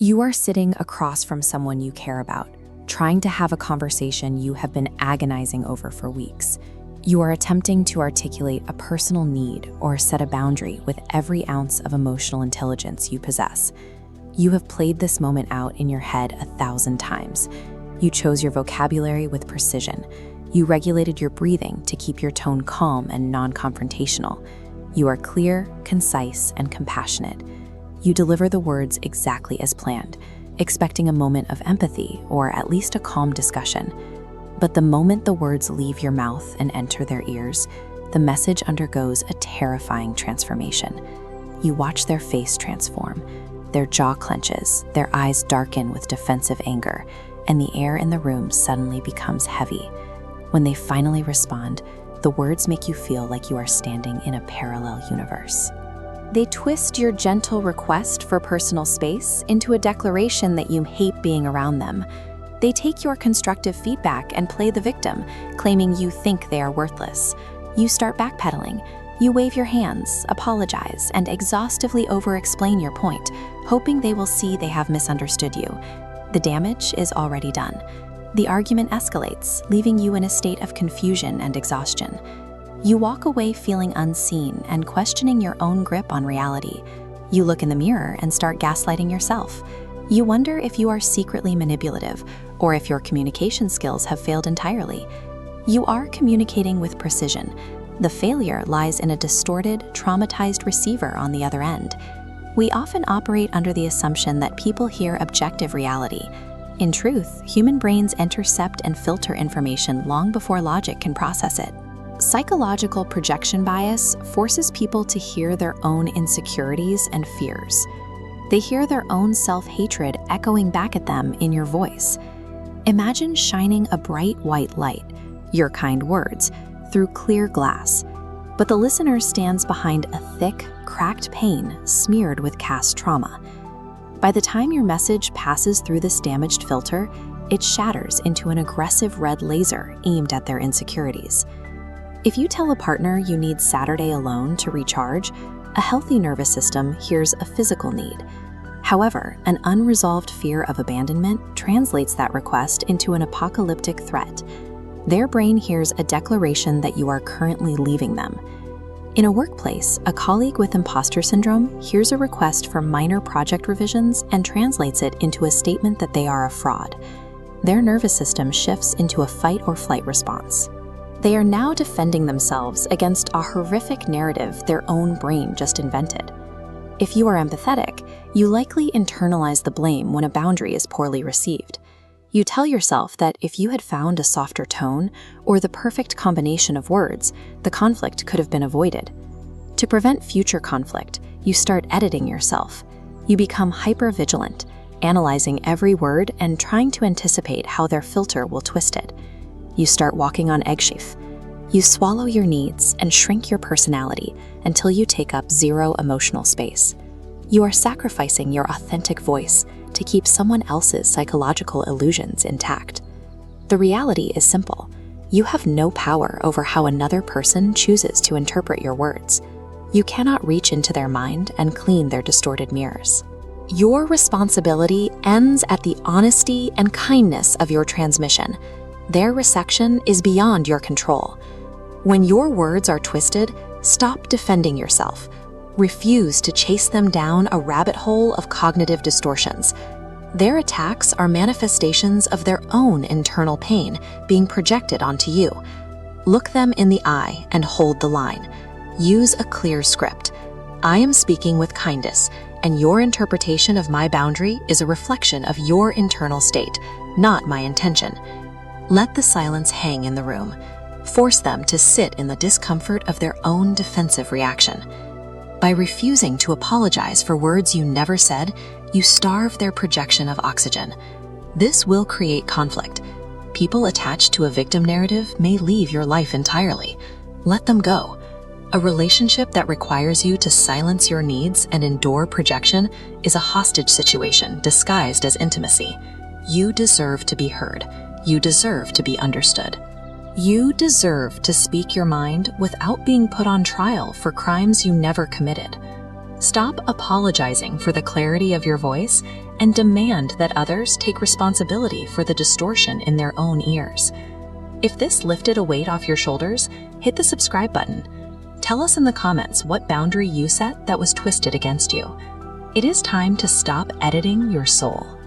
You are sitting across from someone you care about, trying to have a conversation you have been agonizing over for weeks. You are attempting to articulate a personal need or set a boundary with every ounce of emotional intelligence you possess. You have played this moment out in your head 1,000 times. You chose your vocabulary with precision. You regulated your breathing to keep your tone calm and non-confrontational. You are clear, concise, and compassionate. You deliver the words exactly as planned, expecting a moment of empathy or at least a calm discussion. But the moment the words leave your mouth and enter their ears, the message undergoes a terrifying transformation. You watch their face transform. Their jaw clenches, their eyes darken with defensive anger, and the air in the room suddenly becomes heavy. When they finally respond, the words make you feel like you are standing in a parallel universe. They twist your gentle request for personal space into a declaration that you hate being around them. They take your constructive feedback and play the victim, claiming you think they are worthless. You start backpedaling. You wave your hands, apologize, and exhaustively over-explain your point, hoping they will see they have misunderstood you. The damage is already done. The argument escalates, leaving you in a state of confusion and exhaustion. You walk away feeling unseen and questioning your own grip on reality. You look in the mirror and start gaslighting yourself. You wonder if you are secretly manipulative or if your communication skills have failed entirely. You are communicating with precision. The failure lies in a distorted, traumatized receiver on the other end. We often operate under the assumption that people hear objective reality. In truth, human brains intercept and filter information long before logic can process it. Psychological projection bias forces people to hear their own insecurities and fears. They hear their own self-hatred echoing back at them in your voice. Imagine shining a bright white light, your kind words, through clear glass, but the listener stands behind a thick, cracked pane smeared with past trauma. By the time your message passes through this damaged filter, it shatters into an aggressive red laser aimed at their insecurities. If you tell a partner you need Saturday alone to recharge, a healthy nervous system hears a physical need. However, an unresolved fear of abandonment translates that request into an apocalyptic threat. Their brain hears a declaration that you are currently leaving them. In a workplace, a colleague with imposter syndrome hears a request for minor project revisions and translates it into a statement that they are a fraud. Their nervous system shifts into a fight or flight response. They are now defending themselves against a horrific narrative their own brain just invented. If you are empathetic, you likely internalize the blame when a boundary is poorly received. You tell yourself that if you had found a softer tone or the perfect combination of words, the conflict could have been avoided. To prevent future conflict, you start editing yourself. You become hyper-vigilant, analyzing every word and trying to anticipate how their filter will twist it. You start walking on eggshells. You swallow your needs and shrink your personality until you take up zero emotional space. You are sacrificing your authentic voice to keep someone else's psychological illusions intact. The reality is simple. You have no power over how another person chooses to interpret your words. You cannot reach into their mind and clean their distorted mirrors. Your responsibility ends at the honesty and kindness of your transmission. Their reception is beyond your control. When your words are twisted, stop defending yourself. Refuse to chase them down a rabbit hole of cognitive distortions. Their attacks are manifestations of their own internal pain being projected onto you. Look them in the eye and hold the line. Use a clear script. I am speaking with kindness, and your interpretation of my boundary is a reflection of your internal state, not my intention. Let the silence hang in the room. Force them to sit in the discomfort of their own defensive reaction. By refusing to apologize for words you never said, you starve their projection of oxygen. This will create conflict. People attached to a victim narrative may leave your life entirely. Let them go. A relationship that requires you to silence your needs and endure projection is a hostage situation disguised as intimacy. You deserve to be heard. You deserve to be understood. You deserve to speak your mind without being put on trial for crimes you never committed. Stop apologizing for the clarity of your voice and demand that others take responsibility for the distortion in their own ears. If this lifted a weight off your shoulders, hit the subscribe button. Tell us in the comments what boundary you set that was twisted against you. It is time to stop editing your soul.